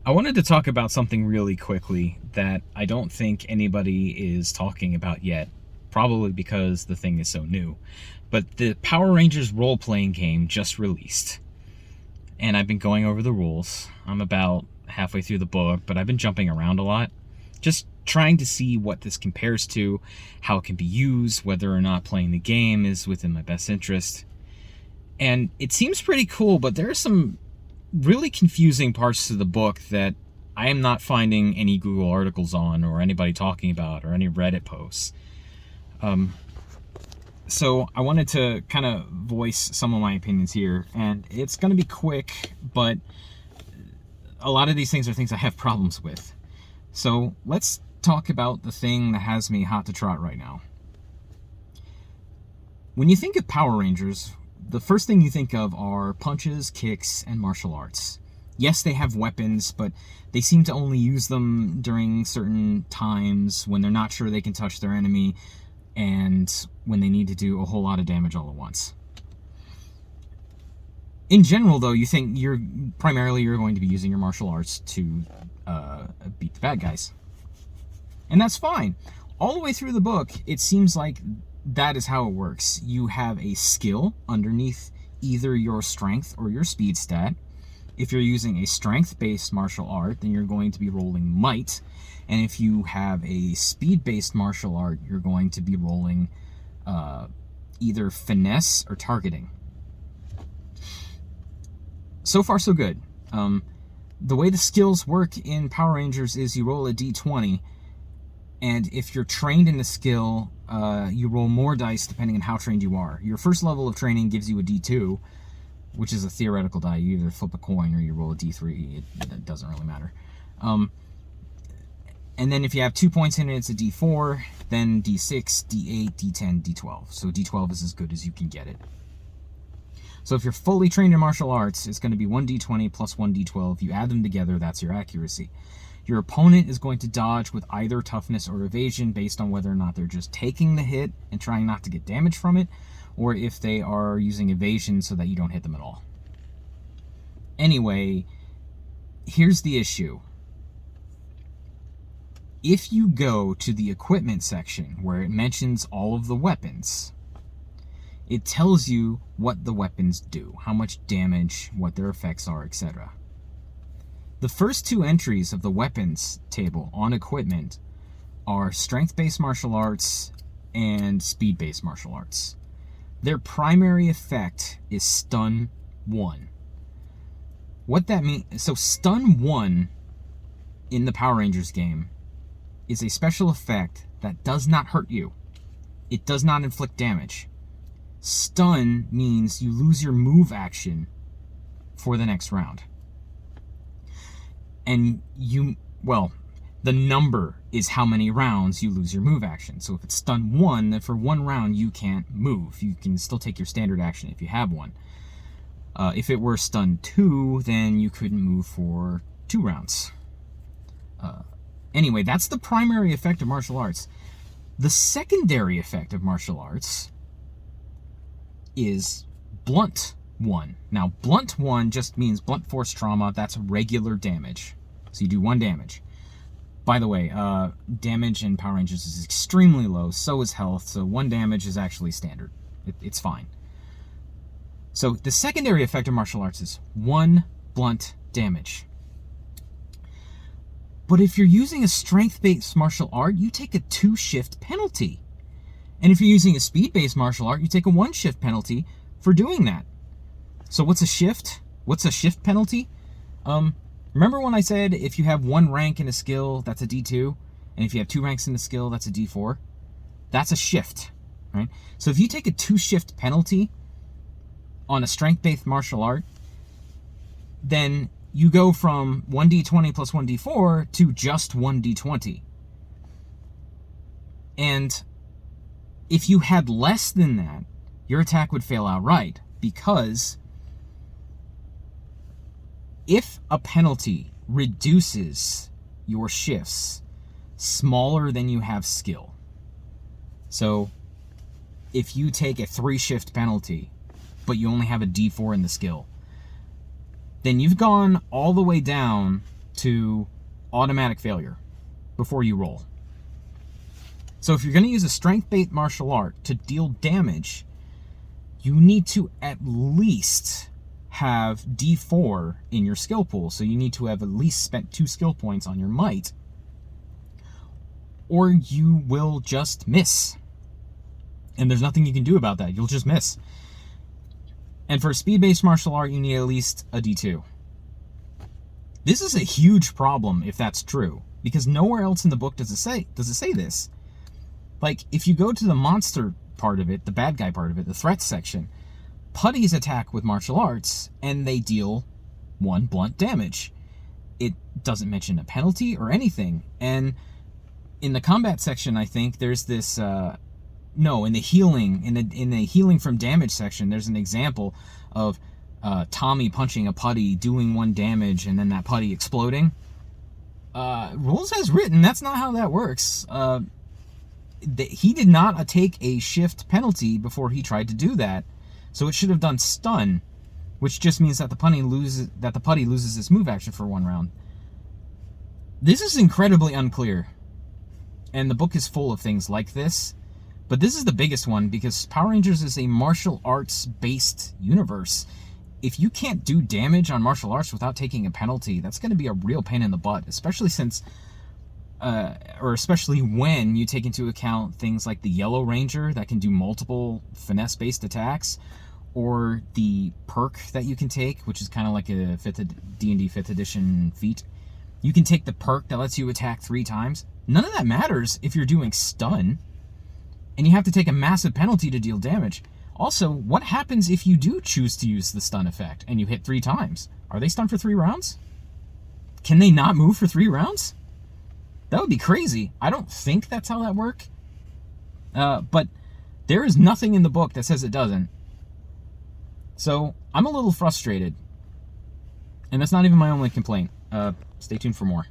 I wanted to talk about something really quickly that I don't think anybody is talking about yet, probably because the thing is so new. But the Power Rangers role-playing game just released, and I've been going over the rules. I'm about halfway through the book, but I've been jumping around a lot, just trying to see what this compares to, how it can be used, whether or not playing the game is within my best interest. And it seems pretty cool, but there are some really confusing parts to the book that I am not finding any Google articles on, or anybody talking about, or any Reddit posts. So I wanted to kind of voice some of my opinions here, and it's going to be quick, but a lot of these things are things I have problems with. So let's talk about the thing that has me hot to trot right now. When you think of Power Rangers, the first thing you think of are punches, kicks, and martial arts. Yes, they have weapons, but they seem to only use them during certain times when they're not sure they can touch their enemy, and when they need to do a whole lot of damage all at once. In general, though, you think you're going to be using your martial arts to beat the bad guys. And that's fine. All the way through the book, it seems like that is how it works. You have a skill underneath either your strength or your speed stat. If you're using a strength-based martial art, then you're going to be rolling might. And if you have a speed-based martial art, you're going to be rolling either finesse or targeting. So far, so good. The way the skills work in Power Rangers is you roll a d20, and if you're trained in the skill, you roll more dice depending on how trained you are. Your first level of training gives you a d2, which is a theoretical die. You either flip a coin or you roll a d3. It doesn't really matter. And then if you have 2 points in it, it's a d4, then d6, d8, d10, d12. So d12 is as good as you can get it. So if you're fully trained in martial arts, it's going to be 1d20 plus 1d12. You add them together, that's your accuracy. Your opponent is going to dodge with either toughness or evasion based on whether or not they're just taking the hit and trying not to get damage from it, or if they are using evasion so that you don't hit them at all. Anyway, here's the issue. If you go to the equipment section where it mentions all of the weapons, it tells you what the weapons do, how much damage, what their effects are, etc. The first two entries of the weapons table on equipment are strength-based martial arts and speed-based martial arts. Their primary effect is stun 1. What that means, so stun 1 in the Power Rangers game is a special effect that does not hurt you. It does not inflict damage. Stun means you lose your move action for the next round. And the number is how many rounds you lose your move action. So if it's stun 1, then for 1 round you can't move. You can still take your standard action if you have one. If it were stun 2, then you couldn't move for 2 rounds. Anyway, that's the primary effect of martial arts. The secondary effect of martial arts is blunt 1. Now, blunt 1 just means blunt force trauma. That's regular damage. So you do 1 damage. By the way, damage in Power Rangers is extremely low. So is health. So 1 damage is actually standard. It's fine. So the secondary effect of martial arts is 1 blunt damage. But if you're using a strength-based martial art, you take a 2-shift penalty. And if you're using a speed-based martial art, you take a 1-shift penalty for doing that. So what's a shift? What's a shift penalty? Remember when I said if you have 1 rank in a skill, that's a D2? And if you have 2 ranks in a skill, that's a D4? That's a shift, right? So if you take a 2-shift penalty on a strength-based martial art, then you go from 1d20 plus 1d4 to just 1d20. And if you had less than that, your attack would fail outright, because if a penalty reduces your shifts smaller than you have skill, so if you take a 3-shift penalty, but you only have a D4 in the skill, then you've gone all the way down to automatic failure before you roll. So if you're going to use a strength-based martial art to deal damage, you need to at least have D4 in your skill pool. So you need to have at least spent 2 skill points on your might, or you will just miss. And there's nothing you can do about that. You'll just miss. And for a speed-based martial art, you need at least a D2. This is a huge problem if that's true, because nowhere else in the book does it say this. Like, if you go to the monster part of it, the bad guy part of it, the threats section, putties attack with martial arts, and they deal 1 blunt damage. It doesn't mention a penalty or anything. And in the combat section, I think there's this... No, in the healing from damage section, there's an example of Tommy punching a putty, doing 1 damage, and then that putty exploding. Rules as written, that's not how that works. He did not take a shift penalty before he tried to do that, so it should have done stun, which just means that the putty loses its move action for 1 round. This is incredibly unclear, and the book is full of things like this. But this is the biggest one, because Power Rangers is a martial arts-based universe. If you can't do damage on martial arts without taking a penalty, that's going to be a real pain in the butt, especially especially when you take into account things like the Yellow Ranger that can do multiple finesse-based attacks, or the perk that you can take, which is kind of like a D&D 5th edition feat. You can take the perk that lets you attack 3 times. None of that matters if you're doing stun. And you have to take a massive penalty to deal damage. Also, what happens if you do choose to use the stun effect and you hit 3 times? Are they stunned for 3 rounds? Can they not move for 3 rounds? That would be crazy. I don't think that's how that works. But there is nothing in the book that says it doesn't. So, I'm a little frustrated. And that's not even my only complaint. Stay tuned for more.